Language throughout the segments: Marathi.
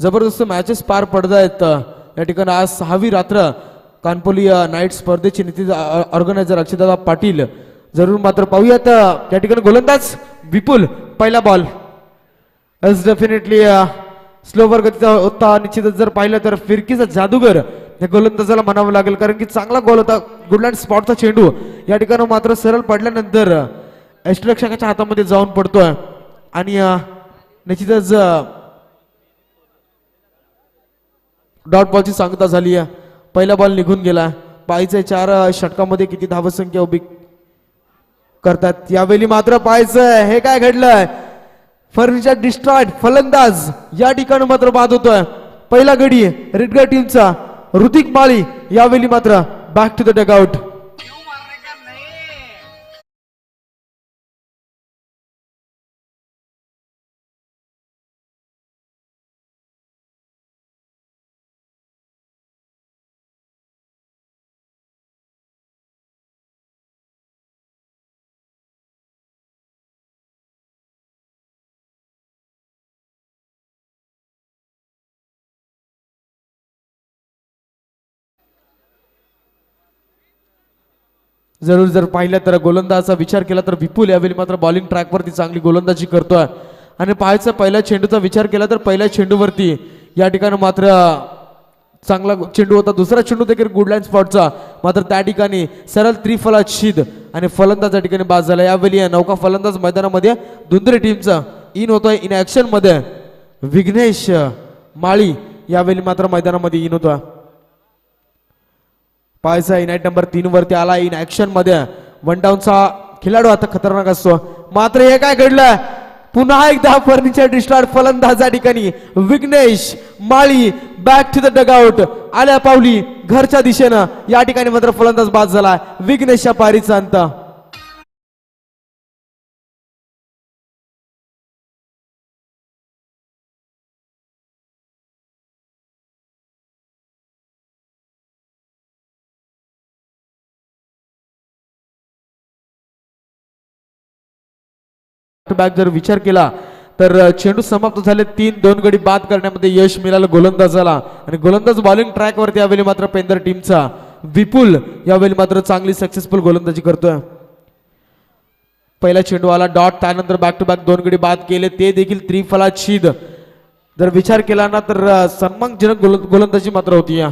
जबरदस्त मॅचेस पार पडत आहेत या ठिकाणी आज 6वी रात्र कानपोली नाईट स्पर्धेचे नीती ऑर्गनायझर अक्षयदादा पाटील जरूर मात्र पाहूयात या ठिकाणी गोलंदाज विपुल पहिला बॉल एस डेफिनेटली स्लोवर गतीचा होता निश्चितच जर पाहिलं तर फिरकीचा जादूगर या गोलंदाजाला म्हणावं लागेल कारण की चांगला गोल होता गुडलँड स्पॉटचा चेंडू या ठिकाणी मात्र सरळ पडल्यानंतर यष्टिरक्षकाच्या हातामध्ये जाऊन पडतोय आणि निश्चितच डॉट बॉलची सांगता झाली आहे पहिला बॉल निघून गेला पायचे 4 षटकामध्ये किती धावसंख्या उभी करतात यावेळी मात्र पाहायचं हे काय घडलंय फर्निचर डिस्ट्रॉयड फलंदाज या ठिकाणी मात्र बाद होतोय पहिला गडी रेडगर टीमचा ऋतिक माळी यावेळी मात्र बॅक टू द डगआउट जरूर जर पाहिलं तर गोलंदाजाचा विचार केला तर विपुल यावेळी मात्र बॉलिंग ट्रॅकवरती चांगली गोलंदाजी करतोय आणि पाहायचा पहिल्या चेंडूचा विचार केला तर पहिल्या चेंडूवरती या ठिकाणी मात्र चांगला चेंडू होता दुसरा चेंडू देखील गुडलँड स्पॉटचा मात्र त्या ठिकाणी सरळ त्रिफलाच्छिद आणि फलंदाज या ठिकाणी बाद झाला यावेळी नौका फलंदाज मैदानामध्ये दुंदरे टीमचा इन होतोय इन ऍक्शन मध्ये विघ्नेश माळी यावेळी मात्र मैदानामध्ये इन होतोय पाहायचा इनाईट नंबर 3 वरती आला इन ऍक्शन मध्ये वन डाऊनचा खेळाडू आता खतरनाक असतो मात्र हे काय घडलं पुन्हा एकदा फर्निचर डिस्ट्रॉयड फलंदाज या ठिकाणी विघ्नेश माळी बॅक टू द डगआउट आल्या पावली घरच्या दिशेनं या ठिकाणी मात्र फलंदाज बाद झाला विघ्नेशच्या पारीचा अंत बॅक जर विचार केला तर चेंडू समाप्त झाले 3-2 गडी बाद करण्यामध्ये यश मिळालं गोलंदाजाला आणि गोलंदाज बॉलिंग ट्रॅक वरती यावेळी मात्र पेंदर टीमचा विपुल यावेळी मात्र चांगली सक्सेसफुल गोलंदाजी करतोय पहिला चेंडू आला डॉट त्यानंतर बॅक टू बॅक 2 गडी बाद केले ते देखील त्रिफलाच्छिद जर विचार केला ना तर सन्मानजनक गोलंदाजी मात्र होती या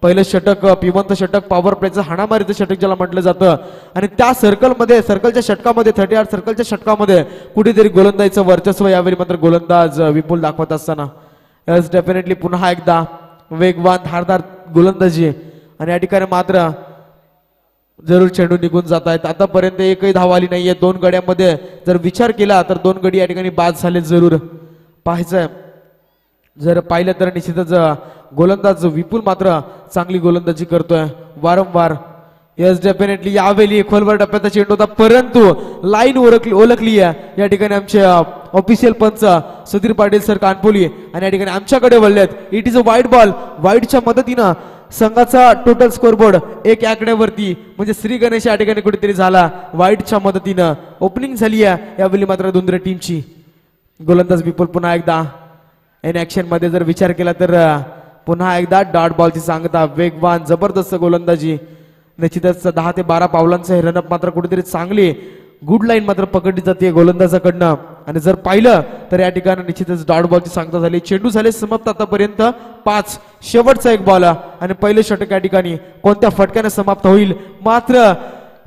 पहिलं षटक पिवंत षटक पॉवर प्लेचं हाणामारीचं षटक ज्याला म्हटलं जातं आणि त्या सर्कलच्या षटकामध्ये 38 सर्कलच्या षटकामध्ये कुठेतरी गोलंदाजीचं वर्चस्व यावेळी मात्र गोलंदाज विपुल दाखवत असताना यस डेफिनेटली पुन्हा एकदा वेगवान धारदार गोलंदाजी आणि या ठिकाणी मात्र जरूर चेंडू निघून जात आहेत आतापर्यंत एकही धाव आली नाहीये 2 गड्यांमध्ये जर विचार केला तर 2 गडी या ठिकाणी बाद झाले जरूर पाहायचंय जर पाहिलं तर निश्चितच गोलंदाज विपुल मात्र चांगली गोलंदाजी करतोय वारंवार यस डेफिनेटली यावेळी खोलवर टप्प्याचा चेंडू होता परंतु लाईन ओळखली आहे या ठिकाणी आमचे ऑफिशियल पंच सुधीर पाटील सर कानपोली आणि या ठिकाणी आमच्याकडे वळलेत it is a wide ball वाईडच्या मदतीनं संघाचा टोटल स्कोरबोर्ड 1 आकड्यावरती म्हणजे श्री गणेश या ठिकाणी कुठेतरी झाला वाईडच्या मदतीनं ओपनिंग झाली आहे यावेळी मात्र दुंदरे टीमची गोलंदाज विपुल पुन्हा एकदा इन ऍक्शन मध्ये जर विचार केला तर पुन्हा एकदा डॉट बॉलची सांगता वेगवान जबरदस्त गोलंदाजी निश्चितच 10 ते 12 पावलांचं हे रनअप मात्र कुठेतरी चांगली गुड लाईन मात्र पकडली जाते गोलंदाजाकडनं आणि जर पाहिलं तर या ठिकाणी निश्चितच डॉट बॉलची सांगता झाली चेंडू झाले समाप्त आतापर्यंत 5 शेवटचा एक बॉल आणि पहिले षटक या ठिकाणी कोणत्या फटक्याने समाप्त होईल मात्र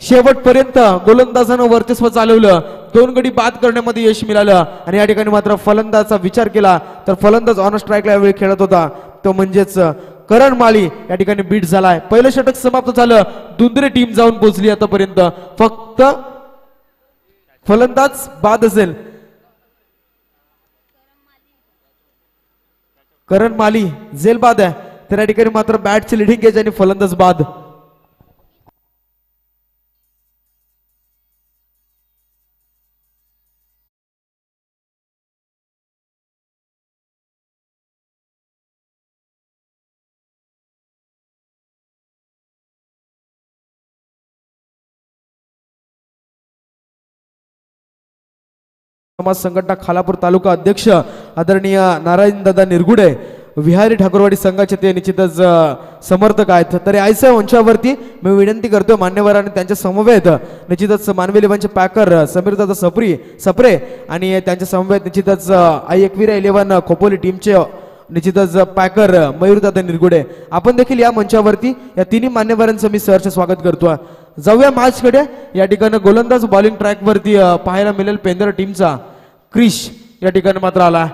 शेवटपर्यंत गोलंदाजानं वर्चस्व चालवलं 2 गडी बाद करण्यामध्ये यश मिळालं आणि या ठिकाणी मात्र फलंदाजाचा विचार केला तर फलंदाज ऑन स्ट्राईकला यावेळी खेळत होता तो म्हणजेच करण माळी या ठिकाणी बीट झालाय पहिलं षटक समाप्त झालं दुंदरे टीम जाऊन पोहोचली आतापर्यंत फक्त फलंदाज बाद असेल करण माळी झेल बाद आहे तर या ठिकाणी मात्र बॅटची लिडिंग एज आणि फलंदाज बाद समाज संघटना खालापूर तालुका अध्यक्ष आदरणीय नारायण दादा निरगुडे विहारी ठाकूरवाडी संघाचे ते निश्चितच समर्थक आहेत. तर यायचं मंचावरती मी विनंती करतो मान्यवरांनी त्यांच्या समवेत निश्चितच मानवी लेव्हनचे पॅकर समीरदादा सप्रे आणि त्यांच्या समवेत निश्चितच आई एकविरा 11 खोपोली टीमचे निश्चितच पॅकर मयूरदादा निरगुडे आपण देखील या मंचावरती या तिन्ही मान्यवरांचं मी सहर्ष स्वागत करतो. जाऊया मॅचकडे. या ठिकाणी गोलंदाज बॉलिंग ट्रॅक वरती पाहायला मिळेल पेंदर टीमचा क्रिश या ठिकाणी मात्र आला.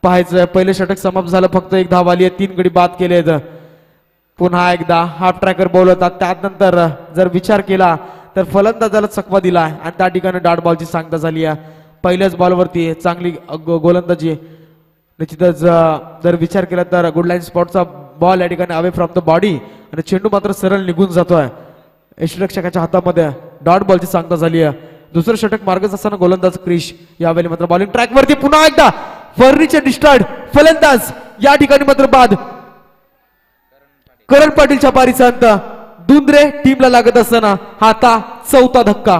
पाहायचं पहिले षटक समाप्त झालं, फक्त एक धाव आली आहे, 3 गडी बाद केलेत. पुन्हा एकदा हाफ ट्रॅकर बॉल होता. त्यानंतर जर विचार केला तर फलंदाजाला चकवा दिला आणि त्या ठिकाणी डॉट बॉलची सांगता झाली आहे. पहिल्याच बॉलवरती चांगली गोलंदाजी निश्चितच जर विचार केला तर गुड लाईन स्पॉटचा बॉल या ठिकाणी अवे फ्रॉम द बॉडी आणि चेंडू मात्र सरळ निघून जातोय. यष्टीरक्षकाच्या हातामध्ये डॉट बॉलची सांगता झाली आहे. दुसरं षटक मार्गच असताना गोलंदाज क्रिश यावेळी मात्र बॉलिंग ट्रॅक वरती पुन्हा एकदा फर्निचर डिस्टर्ड फलंदाज या ठिकाणी मात्र बाद. करण पाटीलच्या पारीचा अंत. दुंद्रे टीमला लागत असताना हा आता 4था धक्का.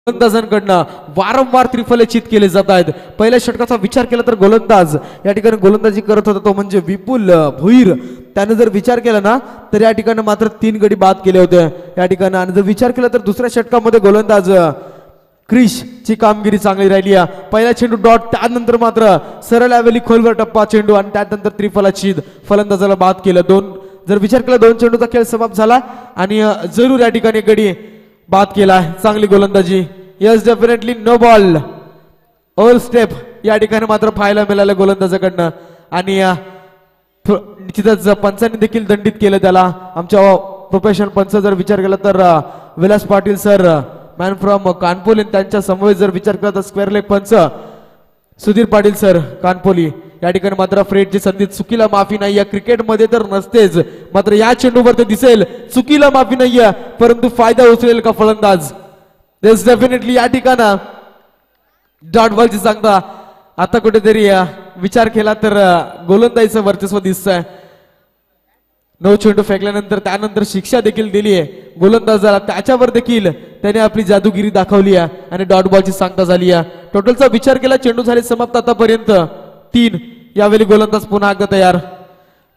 गोलंदाजांकडनं वारंवार त्रिफले चित केले जात आहेत. पहिल्या षटकाचा विचार केला तर गोलंदाज या ठिकाणी गोलंदाजी करत होता तो म्हणजे विपुल भोईर. त्याने जर विचार केला ना तर या ठिकाणी मात्र 3 गडी बाद केले होते या ठिकाणी. आणि जर विचार केला तर दुसऱ्या षटकामध्ये गोलंदाज क्रिश ची कामगिरी चांगली राहिली आहे. पहिला चेंडू डॉट, त्यानंतर मात्र सरळ यावेळी खोलवर टप्पा चेंडू आणि त्यानंतर त्रिफलाचीद फलंदाजाला बाद केलं. जर विचार केला 2 चेंडूचा खेळ समाप्त झाला आणि जरूर या ठिकाणी गडी बाद केला. चांगली गोलंदाजी. Yes definitely no ball over step या ठिकाणी मात्र पाहायला मिळालं गोलंदाजाकडनं आणि निश्चितच पंचांनी देखील दंडित केलं त्याला. आमच्या प्रोफेशनल पंच जर विचार केला तर Vilas Patil sir man from Kanpoli, त्यांच्या समवेत जर विचार केला तर स्क्वेअर लेग पंच सुधीर पाटील सर कानपोली. या ठिकाणी मात्र फ्रेडची संधी, चुकीला माफी नाही आहे. क्रिकेटमध्ये तर नसतेच, मात्र या चेंडूवर ते दिसेल चुकीला माफी नाही आहे, परंतु फायदा उचलेल का फलंदाज. दिस डेफिनेटली या ठिकाणी डॉट बॉलची सांगता. आता कुठेतरी विचार केला तर गोलंदाजीचं वर्चस्व दिसतंय. 9 चेंडू फेकल्यानंतर त्यानंतर शिक्षा देखील दिली आहे गोलंदाजाला. त्याच्यावर देखील त्याने आपली जादूगिरी दाखवली आहे आणि डॉट बॉलची सांगता झाली आहे. टोटलचा विचार केला चेंडू झाले समाप्त आतापर्यंत 3. यावेळी गोलंदाज पुन्हा एकदा तयार.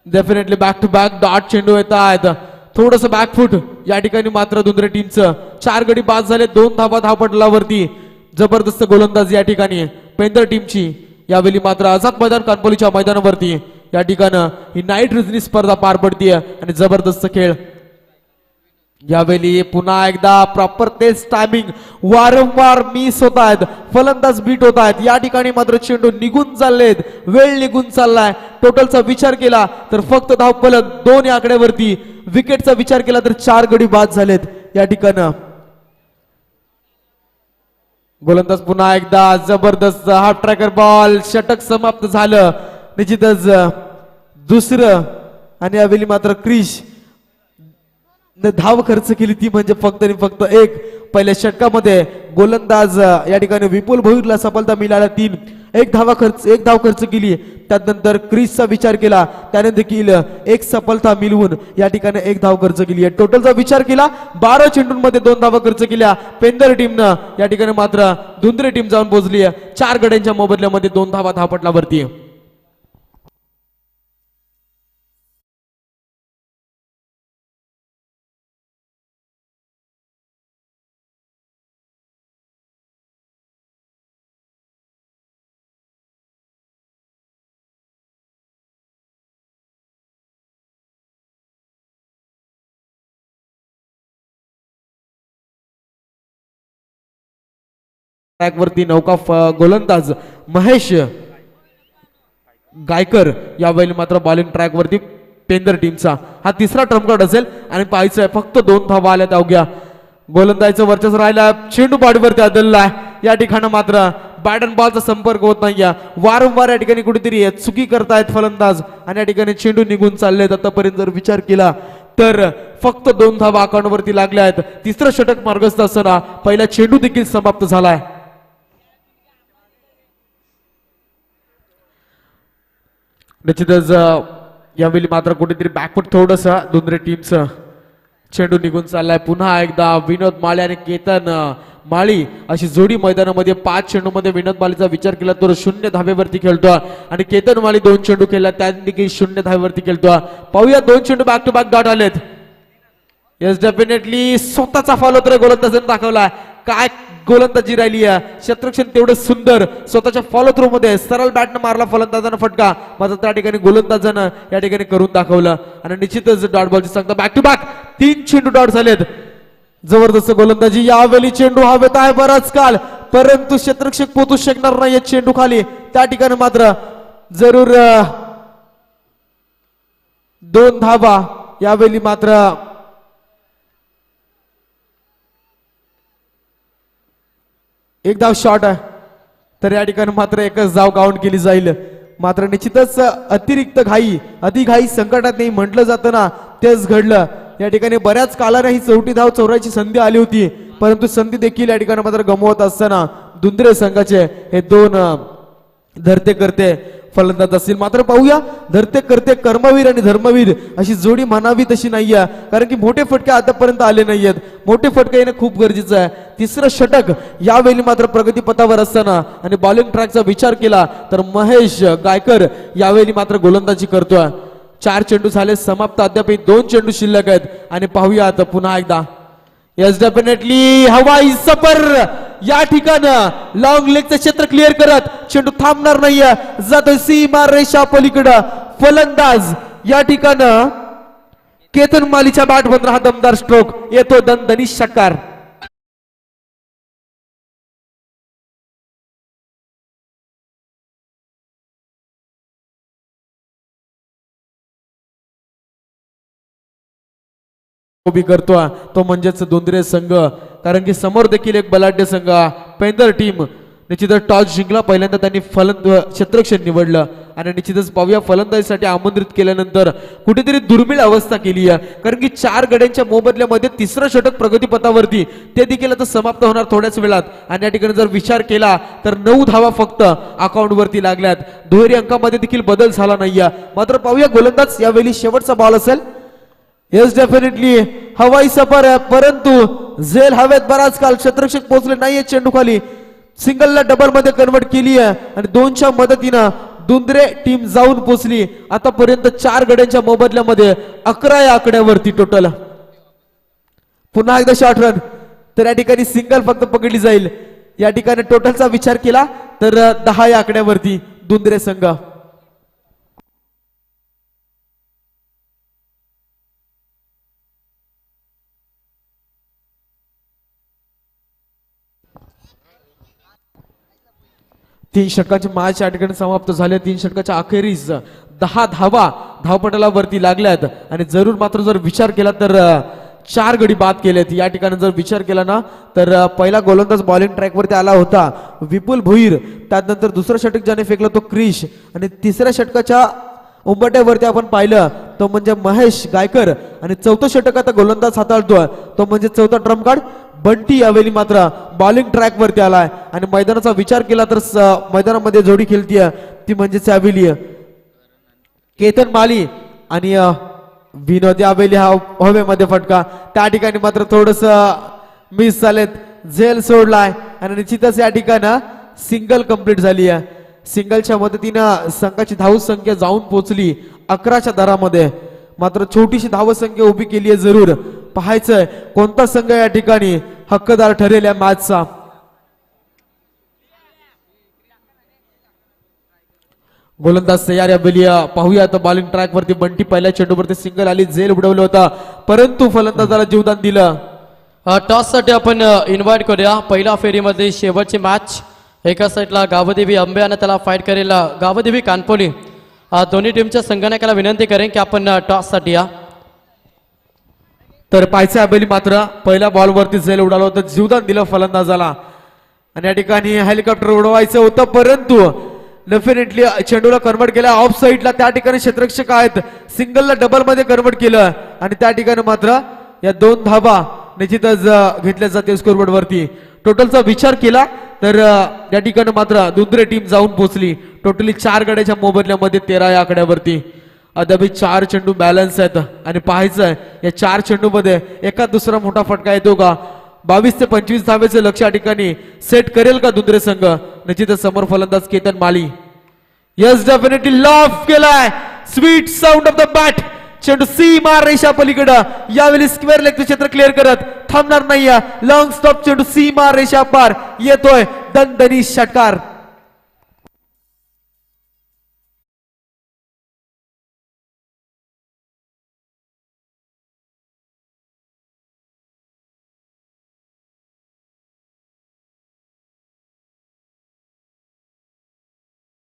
Definitely back to back dot चेंडू येत आहेत. थोडस बॅकफुट या ठिकाणी मात्र दुंद्रे टीमचं 4 गडी बाद झाले. 2 धावा धावपटलावरती जबरदस्त गोलंदाजी या ठिकाणी पेंदर टीमची. यावेळी मात्र आझाद मैदान कानपोलीच्या मैदानावरती या ठिकाणी ही नाईट रजनी स्पर्धा पार पडतीये आणि जबरदस्त खेळ. यावेळी पुन्हा एकदा प्रॉपर तेच टायमिंग, वारंवार मिस होत आहेत, फलंदाज बीट होत आहेत. या ठिकाणी मात्र चेंडू निघून चाललेत, वेळ निघून चाललाय. टोटलचा विचार केला तर फक्त धावफलक 2 या आकड्यावरती. विकेटचा विचार केला तर 4 गडी बाद झालेत या ठिकाणी. गोलंदाज पुन्हा एकदा जबरदस्त हाफ ट्रॅकर बॉल. षटक समाप्त झालं निश्चितच दुसरं. आणि यावेळी मात्र क्रिश धाव खर्च केली ती म्हणजे फक्त आणि फक्त 1. पहिल्या षटकामध्ये गोलंदाज या ठिकाणी विपुल भोईरला सफलता मिळाला 3. एक धाव खर्च केली. त्यानंतर क्रिसचा विचार केला त्याने देखील 1 सफलता मिळवून या ठिकाणी 1 धाव खर्च केली आहे. टोटलचा विचार केला 12 चेंडूंमध्ये 2 धावा खर्च केल्या पेंदर टीमनं. या ठिकाणी मात्र दुंद्रे टीम जाऊन पोहोचली आहे 4 गड्यांच्या मोबदल्यामध्ये 2 धावा धावपटलावरती. ट्रॅक वरती नौका गोलंदाज महेश गायकर यावेळी मात्र बॉलिंग ट्रॅक वरती पेंदर टीमचा. हा 3रा ट्रम्प कार्ड असेल आणि पाहायचंय फक्त 2 धावा आल्यात अवघ्या. गोलंदाजीचं वर्चस्व राहिला, चेंडू बॉडीवरती आदळलाय. या ठिकाणी मात्र बॅट अँड बॉलचा संपर्क होत नाहीये. वारंवार या ठिकाणी कुठेतरी चुकी करतायत फलंदाज आणि या ठिकाणी चेंडू निघून चाललेत. आतापर्यंत जर विचार केला तर फक्त 2 धावा अकाउंटवरती लागल्या आहेत. तिसरं षटक मार्गस्थ असताना पहिला चेंडू देखील समाप्त झालाय. निश्चितच यावेळी मात्र कुठेतरी बॅकवर्ड थोडस दुंद्रे टीमचं चेंडू निघून चाललाय. पुन्हा एकदा विनोद माळी आणि केतन माळी अशी जोडी मैदानामध्ये 5 चेंडूमध्ये विनोद माळीचा विचार केला तर 0 धावेवरती खेळतो आणि केतन माळी 2 चेंडू खेळला त्यांनी देखील 0 धावेवरती खेळतो. पाहूया 2 चेंडू बॅक टू बॅक डॉट आलेत. येस डेफिनेटली स्वतःचा फॉलो तर गोलंदाजाने दाखवला. काय गोलंदाजी राहिली आहे. क्षेत्ररक्षण तेवढं सुंदर स्वतःच्या फॉलो थ्रू मध्ये सरळ बॅटनं मारला फलंदाजानं फटका. मात्र त्या ठिकाणी गोलंदाजानं या ठिकाणी करून दाखवलं आणि निश्चितच डॉट बॉलची सांगता बॅक टू बॅक 3 चेंडू डॉट झालेत. जबरदस्त गोलंदाजी. यावेळी चेंडू हवेत आहे बराच काळ परंतु क्षेत्ररक्षक पोहोचू शकणार नाही चेंडू खाली. त्या ठिकाणी मात्र जरूर 2 धावा. यावेळी मात्र एक धाव शॉट आहे तर या ठिकाणी मात्र एकच धाव काउंट केली जाईल. मात्र निश्चितच अतिरिक्त घाई अधिघाई संकटात नाही म्हटलं जातं ना तेच घडलं. या ठिकाणी बऱ्याच काळाने ही 4थी धाव चौरायची संधी आली होती परंतु संधी देखील या ठिकाणी मात्र गमवत असताना दुंद्रे संघाचे हे 2 धरते करते फलंदाज असतील. मात्र पाहूया धरते करते कर्मवीर आणि धर्मवीर अशी जोडी म्हणावी तशी नाहीये कारण की मोठे फटके आतापर्यंत आले नाहीयेत. मोठे फटके येणं खूप गरजेचं आहे. तिसरं षटक यावेळी मात्र प्रगतीपथावर असताना आणि बॉलिंग ट्रॅकचा विचार केला तर महेश गायकर यावेळी मात्र गोलंदाजी करतोय. 4 चेंडू झाले समाप्त. अद्याप 2 चेंडू शिल्लक आहेत आणि पाहूया आता पुन्हा एकदा. येस डेफिनेटली हवाई सफर या ठिकाणी लॉंग लेगचं क्षेत्र क्लिअर करत चेंडू थांबणार नाहीये. जातोय सीमा रेषा पलीकडं. फलंदाज या ठिकाणी केतन मालीच्या बॅट बंद हा दमदार स्ट्रोक येतो दणदणीत षटकार. उभी करतोय तो म्हणजेच दुंद्रे संघ कारण की समोर देखील एक बलाढ्य संघ पेंदर टीम. निश्चितच टॉस जिंकला. पहिल्यांदा त्यांनी क्षेत्ररक्षण निवडलं आणि निश्चितच पाहूया फलंदाजीसाठी आमंत्रित केल्यानंतर कुठेतरी दुर्मिळ अवस्था केली आहे कारण की 4 गड्यांच्या मोबदल्यामध्ये तिसरं षटक प्रगतीपथावरती ते देखील आता समाप्त होणार थोड्याच वेळात. आणि या ठिकाणी जर विचार केला तर 9 धावा फक्त अकाउंटवरती लागल्यात. दुहेरी अंकामध्ये देखील बदल झाला नाहीये. मात्र पाहूया गोलंदाज यावेळी शेवटचा बॉल असेल. येस डेफिनेटली हवाई सफर आहे परंतु झेल हवेत बराच काळ. क्षेत्ररक्षक पोहोचले नाहीये चेंडू खाली. सिंगलला डबल मध्ये कन्वर्ट केली आहे आणि 2च्या मदतीनं दुंद्रे टीम जाऊन पोहोचली. आतापर्यंत 4 गड्यांच्या मोबदल्यामध्ये 11 या आकड्यावरती टोटल. पुन्हा एकदा शॉर्ट रन तर या ठिकाणी सिंगल फक्त पकडली जाईल. या ठिकाणी टोटलचा विचार केला तर 10 या आकड्यावरती दुंद्रे संघ. तीन षटकांचे मॅच या ठिकाणी समाप्त झाले. 3 षटकाच्या अखेरीस 10 धावा धावपटलावरती लागल्यात आणि जरूर मात्र जर विचार केला तर 4 गडी बाद केलेत. या ठिकाणी जर विचार केला ना तर पहिला गोलंदाज बॉलिंग ट्रॅकवरती आला होता विपुल भोईर. त्यानंतर दुसरं षटक ज्याने फेकलं तो क्रिश आणि तिसऱ्या षटकाच्या उंबट्यावरती आपण पाहिलं तो म्हणजे महेश गायकर आणि 4थं षटक आता गोलंदाज हाताळतोय तो म्हणजे 4था ट्रम्प कार्ड बंटी. यावेळी मात्र बॉलिंग ट्रॅक वरती आलाय आणि मैदानाचा विचार केला तर मैदानामध्ये जोडी खेळतीये ती म्हणजे यावेळी केतन माली आणि विनोद. यावेळी हा हवेमध्ये फटका. त्या ठिकाणी मात्र थोडस मिस झालेत. झेल सोडलाय आणि निश्चितच या ठिकाणी सिंगल कंप्लीट झाली आहे. सिंगलच्या मदतीनं संघाची धावसंख्या जाऊन पोहोचली 11च्या दरामध्ये. मात्र छोटीशी धावसंख्या उभी केली आहे. जरूर पाहायचंय कोणता संघ या ठिकाणी हक्कदार ठरेल या मॅचचा. गोलंदाज तयार यावेळी पाहूया आता बॉलिंग ट्रॅक वरती बंटी पहिल्या चेंडूवरती सिंगल आली. झेल उडवलं होता परंतु फलंदाजाला जीवदान दिलं. टॉस साठी आपण इन्व्हाइट करूया. पहिल्या फेरीमध्ये शेवटची मॅच एका साईडला गावदेवी अंबे आणि त्याला फाईट करेल गावदेवी कानपोली. दोन्ही टीमच्या संघनायकाला विनंती करेन की आपण टॉस साठी या. तर पायच्या अबेली मात्र पहिल्या बॉलवरती झेल उडालं होतं जीवदान दिलं फलंदाजाला आणि या ठिकाणी हेलिकॉप्टर उडवायचं होतं परंतु डेफिनेटली चेंडूला कन्वर्ट केला ऑफ साईडला, त्या ठिकाणी क्षेत्ररक्षक आहेत, सिंगलला डबल मध्ये कन्वर्ट केलं आणि त्या ठिकाणी मात्र या 2 धावा निश्चितच घेतल्या जातील स्कोरबोर्ड वरती. टोटलचा विचार केला तर या ठिकाणी मात्र दुसरी टीम जाऊन पोहोचली. टोटली 4 गड्याच्या मोबदल्यामध्ये 13 या आकड्यावरती. अद्याप 4 चेंडू बॅलन्स आहेत आणि पाहायचं आहे या 4 चेंडू मध्ये एका दुसरा मोठा फटका येतो का. 22 ते 25 धावेचे लक्ष या ठिकाणी सेट करेल का दुसरे संघ. निश्चितच समोर फलंदाज केतन माली. यस डेफिनेटली लॉफ केलाय. Sweet sound of the bat. चेंडू सीमा रेषा पलीकडे. यावेळी स्क्वेअर लेगचं क्षेत्र क्लिअर करत थांबणार नाही. लॉंग स्टॉप चेंडू सीमा रेषा पार येतोय. दणदणी षटकार.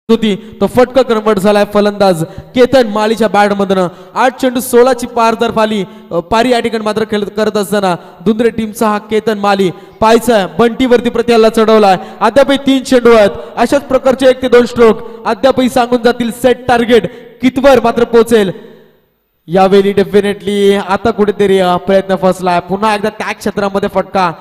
होती तो फटका कन्वर्ट झालाय फलंदाज केतन माळीच्या बॅट मधनं. 8 चेंडू 16 ची पार जर पारी या ठिकाणी मात्र करत असताना दुंद्रे टीमचा हा केतन माली पायचा बंटीवरती प्रत्याला चढवलाय. अद्यापही 3 चेंडू आहेत. अशाच प्रकारचे 1 ते 2 स्ट्रोक अद्यापही सांगून जातील सेट टार्गेट कितवर मात्र पोहोचेल. यावेळी डेफिनेटली आता कुठेतरी प्रयत्न फसलाय. पुन्हा एकदा त्या क्षेत्रामध्ये फटका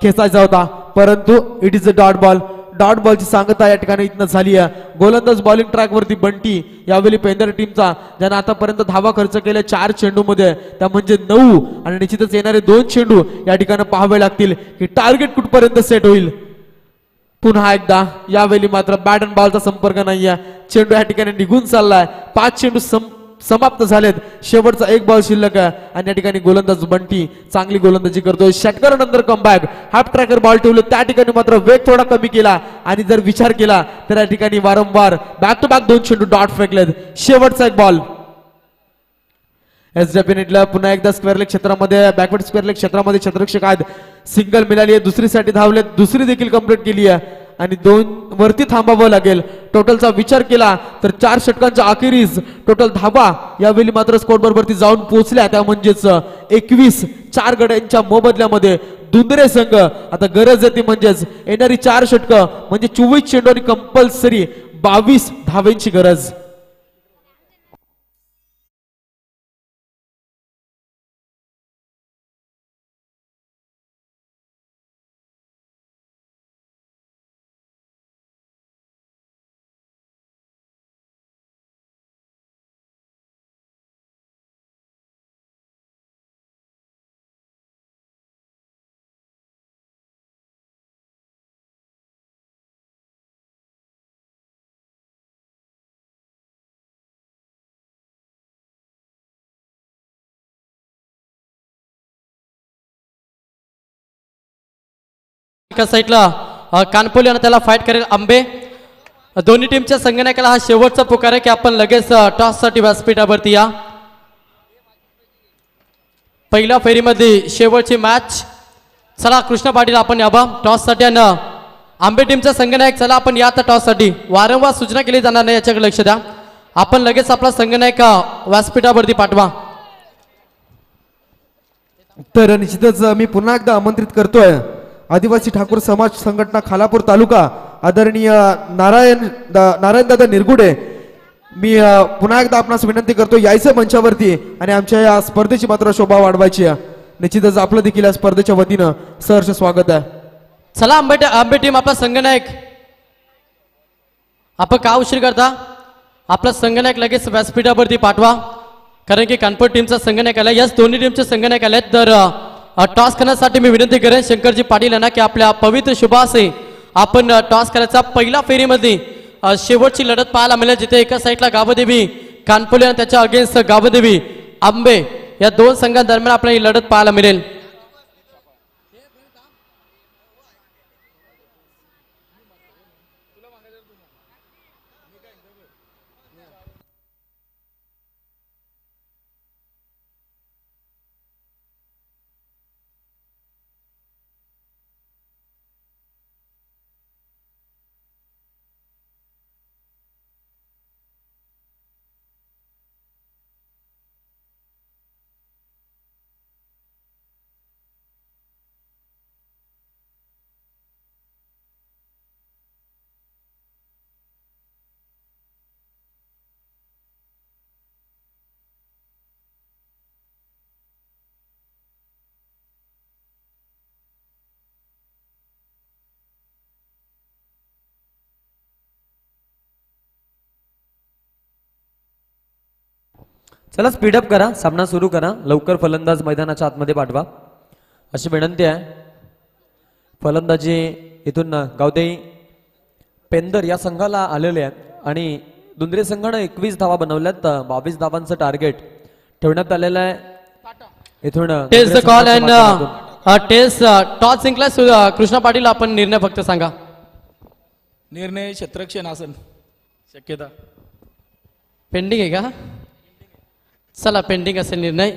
खेचायचा होता परंतु it is a dot ball. Dot बॉलची सांगता या ठिकाणी इथनं झाली आहे. गोलंदाज बॉलिंग ट्रॅक वरती बंटी यावेळी पेंदर टीमचा ज्याने आतापर्यंत धावा खर्च केल्या 4 चेंडू मध्ये त्या म्हणजे 9 आणि निश्चितच येणारे 2 चेंडू या ठिकाणी पाहावे लागतील की टार्गेट कुठपर्यंत सेट होईल. पुन्हा एकदा यावेळी मात्र बॅट अँड बॉलचा संपर्क नाहीये. चेंडू या ठिकाणी निघून चाललाय. 5 चेंडू समाप्त झालेत. शेवटचा 1 बॉल शिल्लक आहे आणि या ठिकाणी गोलंदाज बंटी चांगली गोलंदाजी करतोय. षटकारानंतर कमबॅक हाफ ट्रॅकर बॉल ठेवलं त्या ठिकाणी मात्र वेग थोडा कमी केला आणि जर विचार केला तर या ठिकाणी वारंवार बॅक टू बॅक 2 चेंडू डॉट फेकलेत. शेवटचा 1 बॉल. एस डेफिनेटली पुन्हा एकदा स्क्वेअर लेग क्षेत्रामध्ये बॅकवर्ड स्क्वेअर लेग क्षेत्रामध्ये क्षेत्ररक्षक आहेत. सिंगल मिळाली आहे. दुसरीसाठी धावलेत. दुसरी देखील कंप्लीट केली आहे आणि 2 वरती थांबावं लागेल. टोटलचा विचार केला तर 4 षटकांच्या अखेरीस टोटल धावा यावेळी मात्र स्कोरबोर्ड वरती जाऊन पोहोचल्या. त्या म्हणजेच 21 4 गड्यांच्या मोबदल्यामध्ये दुंदरे संघ आता गरज येते म्हणजेच येणारी 4 षटकं म्हणजे 24 चेंडू आणि कंपल्सरी 22 धावेंची गरज. एका साईडला कानपोली आणि त्याला फाईट करेल आंबे. दोन्ही टीमच्या संगणकाला हा शेवटचा पुकार आहे की आपण लगेच टॉससाठी व्यासपीठावरती या. पहिल्या फेरीमध्ये शेवटची मॅच. चला कृष्ण पाटील आपण याबा टॉससाठी आणि आंबे टीमचा संगनायक चला आपण या तर टॉससाठी. वारंवार सूचना केली जाणार नाही याच्याकडे लक्ष द्या. आपण लगेच आपला संगनायक व्यासपीठावरती पाठवा. तर निश्चितच मी पुन्हा एकदा आमंत्रित करतोय आदिवासी ठाकूर समाज संघटना खालापूर तालुका आदरणीय नारायणदादा निरगुडे. मी पुन्हा एकदा आपणास विनंती करतो यायचं मंचावरती आणि आमच्या या स्पर्धेची मात्र शोभा वाढवायची आहे. निश्चितच आपलं देखील या स्पर्धेच्या वतीनं सहर्ष स्वागत आहे. चला आंबे टीम आपला संगनायक. आपण का उशीर करता. आपला संगनायक लगेच व्यासपीठावरती पाठवा कारण की कानपूर टीमचा संगनायक आला. याच दोन्ही टीमचे संगनायक आलेत. तर टॉस करण्यासाठी मी विनंती करेन शंकरजी पाटील यांना की आपल्या पवित्र शुभासे आपण टॉस करायचा. पहिल्या फेरीमध्ये शेवटची लढत पाहायला मिळेल जिथे एका साईडला गावदेवी कानपोली आणि त्याच्या अगेन्स्ट गावदेवी आंबे या 2 संघांदरम्यान आपल्याला ही लढत पाहायला मिळेल. चला स्पीडअप करा, सामना सुरू करा, लवकर फलंदाज मैदानाच्या आतमध्ये पाठवा अशी विनंती आहे. फलंदाजी इथून गावदे पेंदर या संघाला आलेले आहेत आणि दुंद्रे संघानं 21 धावा बनवल्यात. 22 धावांचं टार्गेट ठेवण्यात आलेलं आहे. इथून टेस्ट द दुंद्रे कॉल संघाच्या माध्यमातून अँड टेस्ट टॉस जिंकला कृष्णा पाटील. आपण निर्णय फक्त सांगा. निर्णय क्षेत्रक्षण असेल शक्यता. पेंडिंग आहे का? चला पेंडिंग असेल निर्णय.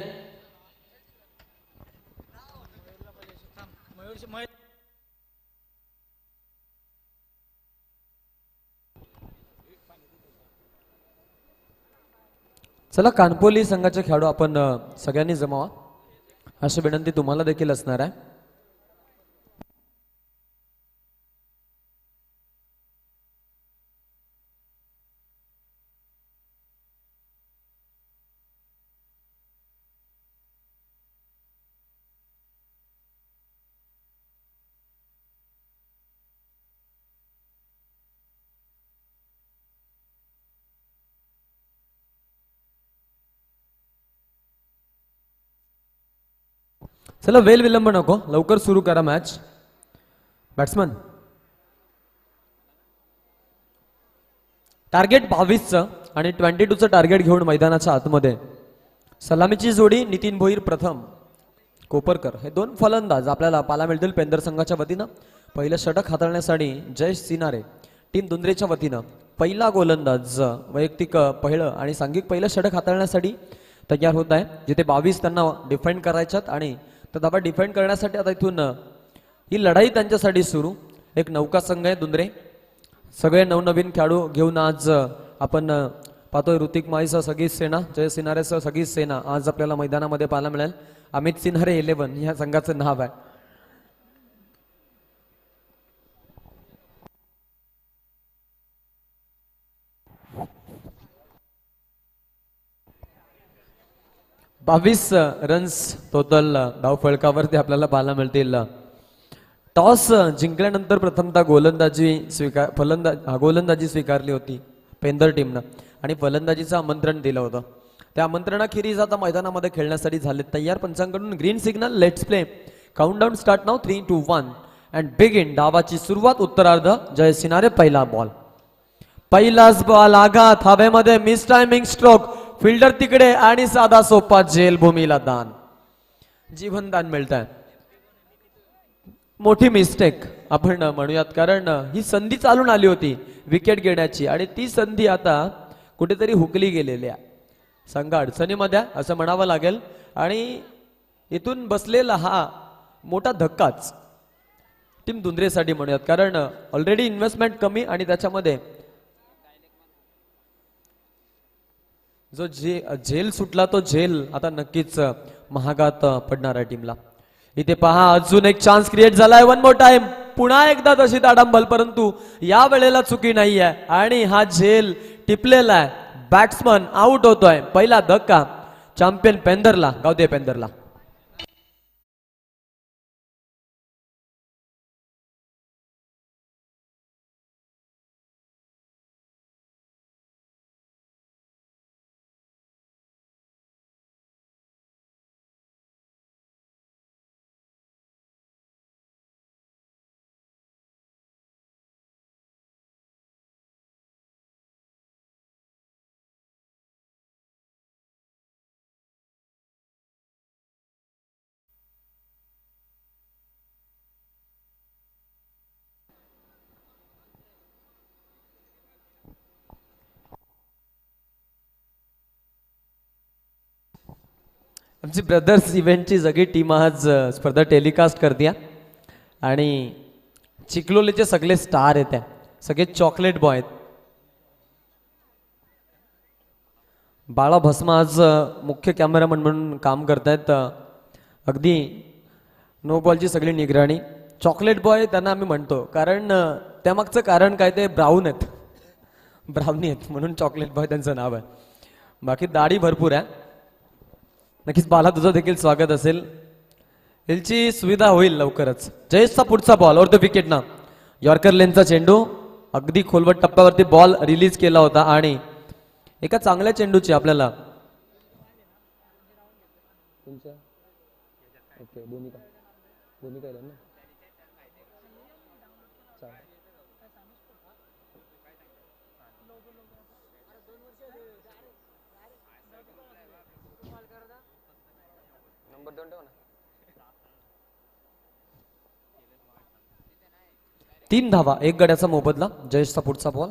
चला कानपोली संघाचे खेळाडू आपण सगळ्यांनी जमावा अशी विनंती तुम्हाला देखील असणार आहे. चला वेल विलंब नको, लवकर सुरू करा मॅच. बॅट्समन टार्गेट 22चं आणि 22चं टार्गेट घेऊन मैदानाच्या आतमध्ये. सलामीची जोडी नितीन भोईर प्रथम, कोपरकर हे दोन फलंदाज आपल्याला पाहायला मिळतील पेंदर संघाच्या वतीनं. पहिलं षटक हाताळण्यासाठी जयेश सिनारे टीम दुंद्रेच्या वतीनं. पहिला गोलंदाज वैयक्तिक पहिलं आणि सांघिक पहिलं षटक हाताळण्यासाठी तयार होत आहे, जिथे 22 त्यांना डिफेंड करायच्यात आणि तर धाबा डिफेंड करण्यासाठी आता इथून ही लढाई त्यांच्यासाठी सुरू. एक नौका संघ आहे दुंद्रे. सगळे नवनवीन खेळाडू घेऊन आज आपण पाहतोय. ऋतिक माईसह सगळी सेना, जय सिनारेसह सगळी सेना आज आपल्याला मैदानामध्ये पाहायला मिळेल. अमित सिन्हारे 11 या संघाचं नाव आहे. बावीस रन्स टोटल धाव फळकावरती आपल्याला पाहायला मिळतील. टॉस जिंकल्यानंतर प्रथमतः गोलंदाजी स्वीकारली होती पेंदर टीमनं आणि फलंदाजीचं आमंत्रण दिलं होतं. त्या आमंत्रणाखेरीज आता मैदानामध्ये खेळण्यासाठी झाले तयार. पंचांकडून green signal, let's play, countdown start now, 3, 2, 1 and begin. डावाची सुरुवात उत्तरार्ध. जय सिनारे पहिला बॉल. पहिलाच बॉल आघात हवेमध्ये, मिस टायमिंग स्ट्रोक, फिल्डर तिकडे आणि साधा सोपा झेल, भूमीला दान, जीवनदान मिळत आहे. मोठी मिस्टेक आपण म्हणूयात, कारण ही संधी चालून आली होती विकेट घेण्याची आणि ती संधी आता कुठेतरी हुकली गेलेली आहे. संघ अडचणीमध्ये आहे असं म्हणावं लागेल आणि इथून बसलेला हा मोठा धक्काच टीम दुंद्रेसाठी म्हणूयात, कारण ऑलरेडी इन्व्हेस्टमेंट कमी आणि त्याच्यामध्ये जो झेल सुटला तो झेल आता नक्कीच महागात पडणार आहे टीमला. इथे पहा अजून एक चान्स क्रिएट झालाय. वन मोर टाइम, पुन्हा एकदा तशी ताडंबल, परंतु या वेळेला चुकी नाही आहे आणि हा झेल टिपलेला आहे. बॅट्समन आउट होतोय. पहिला धक्का चॅम्पियन पेंदरला, गावदे पेंदरला. आमची ब्रदर्स इव्हेंटची सगळी टीम आज स्पर्धा टेलिकास्ट करते आणि चिखलोलीचे सगळे स्टार आहेत, सगळे चॉकलेट बॉय आहेत. बाळा भस्म आज मुख्य कॅमेरामन म्हणून काम करतायत. अगदी नो बॉलची सगळी निगराणी. चॉकलेट बॉय त्यांना आम्ही म्हणतो कारण त्यामागचं कारण काय, ते ब्राऊन आहेत, ब्राउनी आहेत म्हणून चॉकलेट बॉय त्यांचं नाव आहे. बाकी दाढी भरपूर आहे. नक्कीच बाला तुझं देखील स्वागत असेल. याची सुविधा होईल लवकरच. जयेशचा पुढचा बॉल और द विकेट ना, यॉर्कर लेनचा चेंडू अगदी खोलवट टप्प्यावरती बॉल रिलीज केला होता आणि एका चांगल्या चेंडूची आपल्याला तुमच्या ओके दोन्ही का ना चालेल. तीन धावा एक गड्याचा मोबदला. जयेशचा पुढचा बॉल.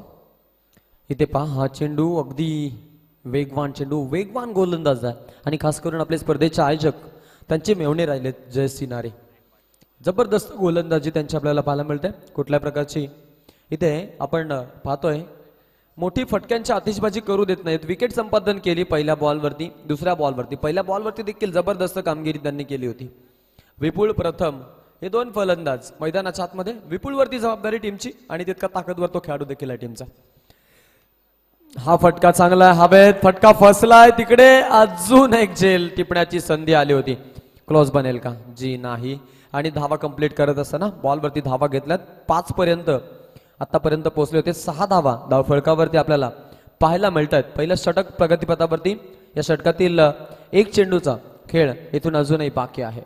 इथे पहा हा चेंडू अगदी वेगवान चेंडू, वेगवान गोलंदाज आहे आणि खास करून आपले स्पर्धेचे आयोजक त्यांचे मेवणे राहिलेत जयेश सिनारे. जबरदस्त गोलंदाजी त्यांची आपल्याला पाहायला मिळते. कुठल्या प्रकारची इथे आपण पाहतोय मोठी फटक्यांची आतिषबाजी करू देत नाहीत. विकेट संपादन केली पहिल्या बॉलवरती, दुसऱ्या बॉलवरती, पहिल्या बॉलवरती देखील जबरदस्त कामगिरी त्यांनी केली होती. विपुल प्रथम हे दोन फलंदाज मैदानाच्या आतमध्ये. विपुलवरती जबाबदारी टीमची आणि तितका ताकदवर तो खेळाडू देखील आहे टीमचा. हा फटका चांगला आहे, हवेत फटका फसलाय. तिकडे अजून एक झेल टिपण्याची संधी आली होती. क्लोज बनेल का? जी नाही. आणि धावा कंप्लीट करत असताना बॉलवरती धावा घेतल्यात. 5 पर्यंत आतापर्यंत पोहोचले होते. 6 धावा धाव फळकावरती आपल्याला पाहायला मिळतात. पहिलं षटक प्रगतीपथावरती. या षटकातील एक चेंडूचा खेळ इथून अजूनही बाकी आहे.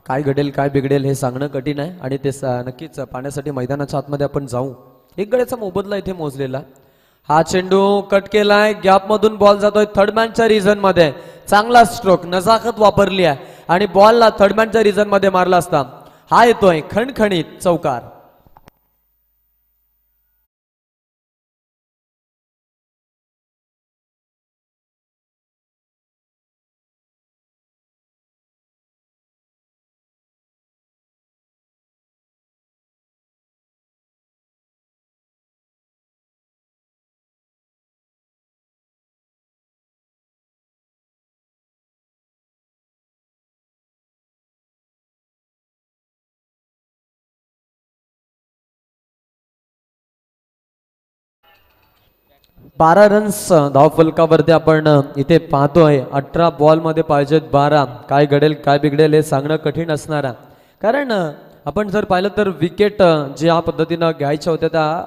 काय घडेल काय बिघडेल हे सांगणं कठीण आहे आणि ते नक्कीच पाहण्यासाठी मैदानाच्या आतमध्ये आपण जाऊ. एक गड्याचा मोबदला इथे मोजलेला. हा चेंडू कट केलाय, गॅप मधून बॉल जातोय थर्डमॅनच्या रिझन मध्ये. चांगला स्ट्रोक, नजाकत वापरली आहे आणि बॉलला थर्डमॅनच्या रिझन मध्ये मारला असता हा येतोय खणखणीत चौकार. बारा रन्स धावफलकावरती आपण इथे पाहतोय. 18 बॉल मध्ये पाहिजेत 12. काय घडेल काय बिघडेल हे सांगणं कठीण असणार आहे. कारण आपण जर पाहिलं तर विकेट ज्या पद्धतीनं घ्यायच्या होत्या त्या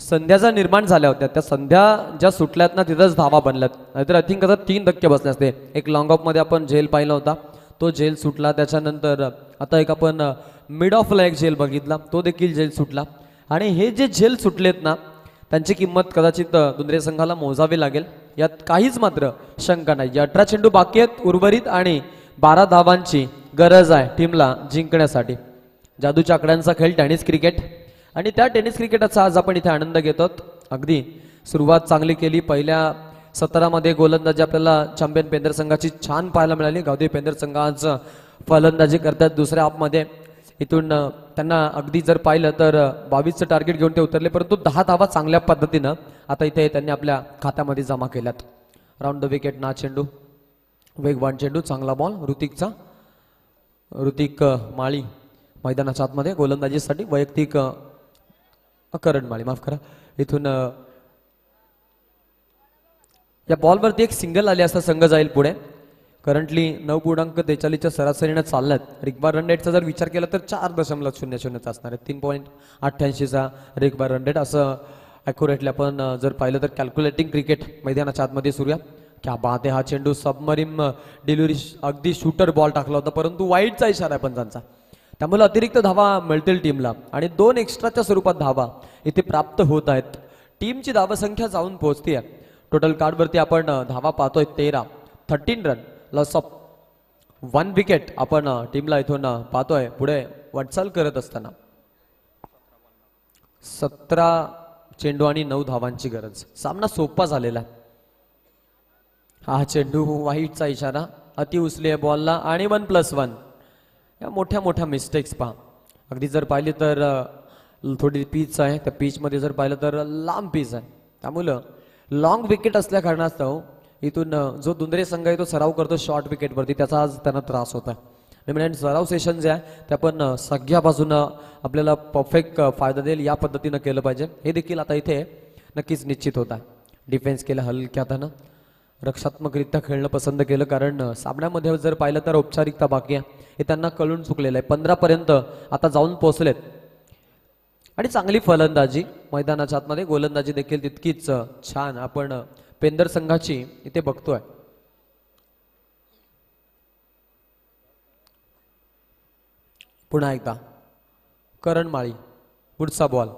संध्याचा निर्माण झाल्या होत्या. त्या संध्या ज्या सुटल्यात ना तिथंच धावा बनल्यात. नाहीतर आय थिंक आता 3 धक्के बसले असते. एक लॉंग ऑफ मध्ये आपण झेल पाहिला होता, तो झेल सुटला. त्याच्यानंतर आता एक आपण मिड ऑफला एक झेल बघितला, तो देखील झेल सुटला. आणि हे जे झेल सुटलेत ना त्यांची किंमत कदाचित दुंद्रे संघाला मोजावी लागेल, यात काहीच मात्र शंका नाही. 18 चेंडू बाकी आहेत उर्वरित आणि 12 धावांची गरज आहे टीमला जिंकण्यासाठी. जादूच्या आकड्यांचा खेळ टेनिस क्रिकेट आणि त्या टेनिस क्रिकेटचा आज आपण इथे आनंद घेतो. अगदी सुरुवात चांगली केली. पहिल्या 17 मध्ये गोलंदाजी आपल्याला चॅम्पियन पेंदर संघाची छान पाहायला मिळाली. गावदेवी पेंदर संघ आज फलंदाजी करतात दुसऱ्या हाफमध्ये. इथून त्यांना अगदी जर पाहिलं तर 22चं टार्गेट घेऊन ते उतरले, परंतु 10 धावा चांगल्या पद्धतीनं आता इथे त्यांनी आपल्या खात्यामध्ये जमा केल्यात. राऊंड द विकेट ना चेंडू, वेगवान चेंडू, चांगला बॉल ऋतिक माळी मैदानाच्या आतमध्ये गोलंदाजीसाठी. वैयक्तिक करण माळी माफ करा. इथून या बॉलवरती एक सिंगल आली असता संघ जाईल पुढे. करंटली 9.43च्या सरासरीनं चालल्यात. रिक्वायर रन रेटचा जर विचार केला तर 4.00 असणार आहे. 3.88चा रिक्वायर रन रेट. असं ॲक्युरेटली आपण जर पाहिलं तर कॅल्क्युलेटिंग क्रिकेट मैदानाच्या आतमध्ये सुरूया. क्या बात आहे. हा चेंडू सबमरीन डिलिव्हरी अगदी शूटर बॉल टाकला होता, परंतु वाईटचा इशारा आहे पंचांचा. त्यामुळे अतिरिक्त धावा मिळतील टीमला आणि 2 एक्स्ट्राच्या स्वरूपात धावा इथे प्राप्त होत आहेत. टीमची धावसंख्या जाऊन पोहोचते. टोटल कार्डवरती आपण धावा पाहतोय 13 रन, लॉस ऑफ 1 विकेट आपण टीमला इथून पाहतोय पुढे वाटचाल करत असताना. 17 चेंडू आणि 9 धावांची गरज. सामना सोपा झालेला. हा चेंडू वाईटचा इशारा, अति उचली आहे बॉलला आणि 1+1. या मोठ्या मोठ्या मिस्टेक्स पहा. अगदी जर पाहिली तर थोडी पीच आहे, त्या पीचमध्ये जर पाहिलं तर लांब पीच आहे. त्यामुळं लॉंग विकेट असल्या कारणास्तव इथून जो दुंद्रे संघ आहे तो सराव करतो शॉर्ट विकेटवरती, त्याचा आज त्यांना त्रास होता. म्हणजे सराव सेशन जे आहे ते आपण सगळ्या बाजूनं आपल्याला परफेक्ट फायदा देईल या पद्धतीनं केलं पाहिजे. हे देखील आता इथे नक्कीच निश्चित होत आहे. डिफेन्स केलं हलक्या हातानं, रक्षात्मकरित्या खेळणं पसंत केलं, कारण सामन्यामध्ये जर पाहिलं तर औपचारिकता बाकी आहे हे त्यांना कळून चुकलेलं आहे. 15 पर्यंत आता जाऊन पोहोचलेत आणि चांगली फलंदाजी मैदानाच्या आतमध्ये, गोलंदाजी देखील तितकीच छान आपण पेंदर संघाची इथे बघतोय. पुन्हा एकदा करण माळी, पुढचा बॉल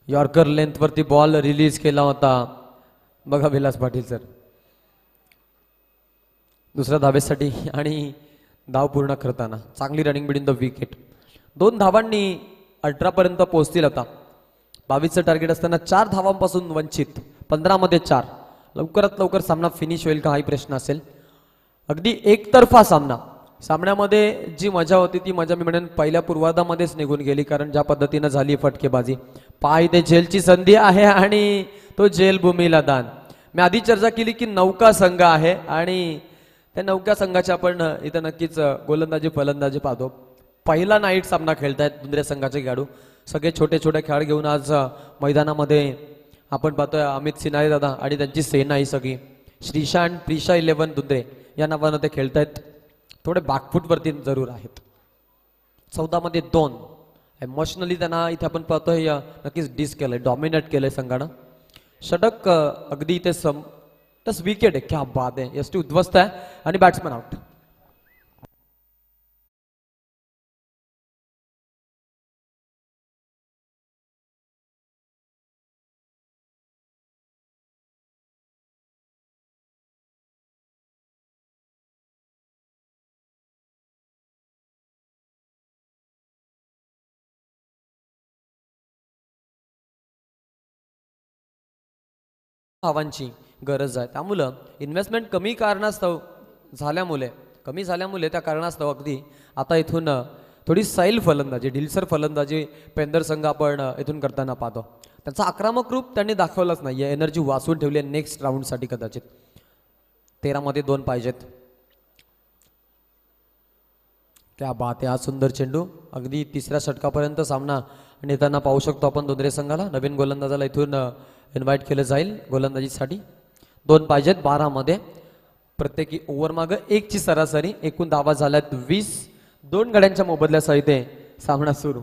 यॉर्कर लेंथ वरती बॉल रिलीज केला होता. बघा विलास पाटील सर दुसऱ्या धावेसाठी आणि धाव पूर्ण करताना चांगली रनिंग बिटवीन द विकेट. 2 धावांनी 18 पर्यंत पोहोचतील. आता 22चं टार्गेट असताना 4 धावांपासून वंचित. 15 मध्ये 4. लवकरात लवकर सामना फिनिश होईल का हाही प्रश्न असेल. अगदी एकतर्फा सामना. सामन्यामध्ये जी मजा होती ती मजा मी म्हणेन पहिल्या पूर्वार्धामध्येच निघून गेली, कारण ज्या पद्धतीनं झाली फटकेबाजी. पाय ते झेलची संधी आहे आणि तो झेल भूमीला दान. मी आधी चर्चा केली की नौका संघ आहे आणि त्या नौका संघाची आपण इथं नक्कीच गोलंदाजी फलंदाजी पाहतो. पहिला नाईट सामना खेळतायत दुंद्रे संघाचे खेळाडू. सगळे छोटे छोटे खेळ घेऊन आज मैदानामध्ये आपण पाहतोय. अमित सिन्हाळे दादा आणि त्यांची सेना ही सगळी श्रीशांत प्रिशा 11 दुंद्रे या नावानं ते खेळतायत. थोडे बॅकफूटवरती जरूर आहेत. 14 मध्ये 2. इमोशनली त्यांना इथे आपण पाहतोय नक्कीच डिस केलंय, डॉमिनेट केलंय संघानं. षटक अगदी इथे तस विकेट आहे. क्या बात आहे. यष्टी उद्ध्वस्त आहे आणि बॅट्समॅन आउट. धावांची गरज आहे. त्यामुळं इन्व्हेस्टमेंट कमी झाल्यामुळे त्या कारणास्तव अगदी आता इथून थोडी सैल फलंदाजी, ढिलसर फलंदाजी पेंदर संघ आपण इथून करताना पाहतो. त्यांचा आक्रमक रूप त्यांनी दाखवलंच नाही. एनर्जी वाचून ठेवली आहे नेक्स्ट राऊंडसाठी कदाचित. 13 मध्ये 2 पाहिजेत. क्या बात आहे. हा सुंदर चेंडू अगदी 3ऱ्या षटकापर्यंत सामना नेताना पाहू शकतो आपण दुंद्रे संघाला. नवीन गोलंदाजाला इथून इन्व्हाइट केलं जाईल गोलंदाजीसाठी. 2 पाहिजेत 12 मध्ये. प्रत्येकी ओव्हर मागं 1 ची सरासरी. एकूण धावा झाल्यात 20. 2 गड्यांच्या मोबदल्यासहित सामना सुरू.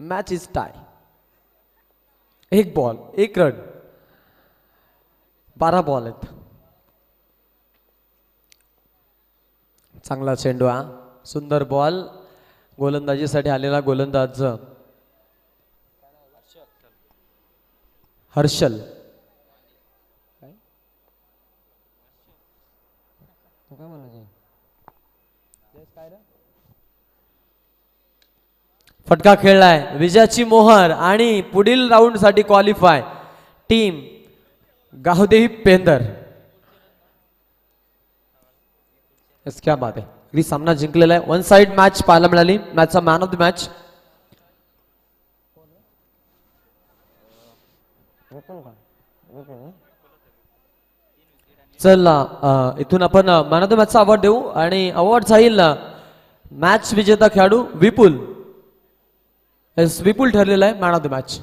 Match is tie. 1 ball 1 run. 12 ball आहेत. चांगला चेंडू हा. सुंदर बॉल. गोलंदाजीसाठी आलेला गोलंदाज हर्षल. फटका खेळलाय. विजयाची मोहर आणि पुढील राऊंड साठी क्वालिफाय टीम गावदेवी पेंदर. क्या बात आहे. ही सामना जिंकलेला आहे. 1 साइड मॅच पाहायला मिळाली. मॅचचा मॅन ऑफ द मॅच चला इथून आपण मॅन ऑफ द मॅचचा अवॉर्ड देऊ आणि अवॉर्ड जाईल मॅच विजेता खेळाडू विपुल. विपुल ठरलेला आहे मॅन ऑफ द मॅच.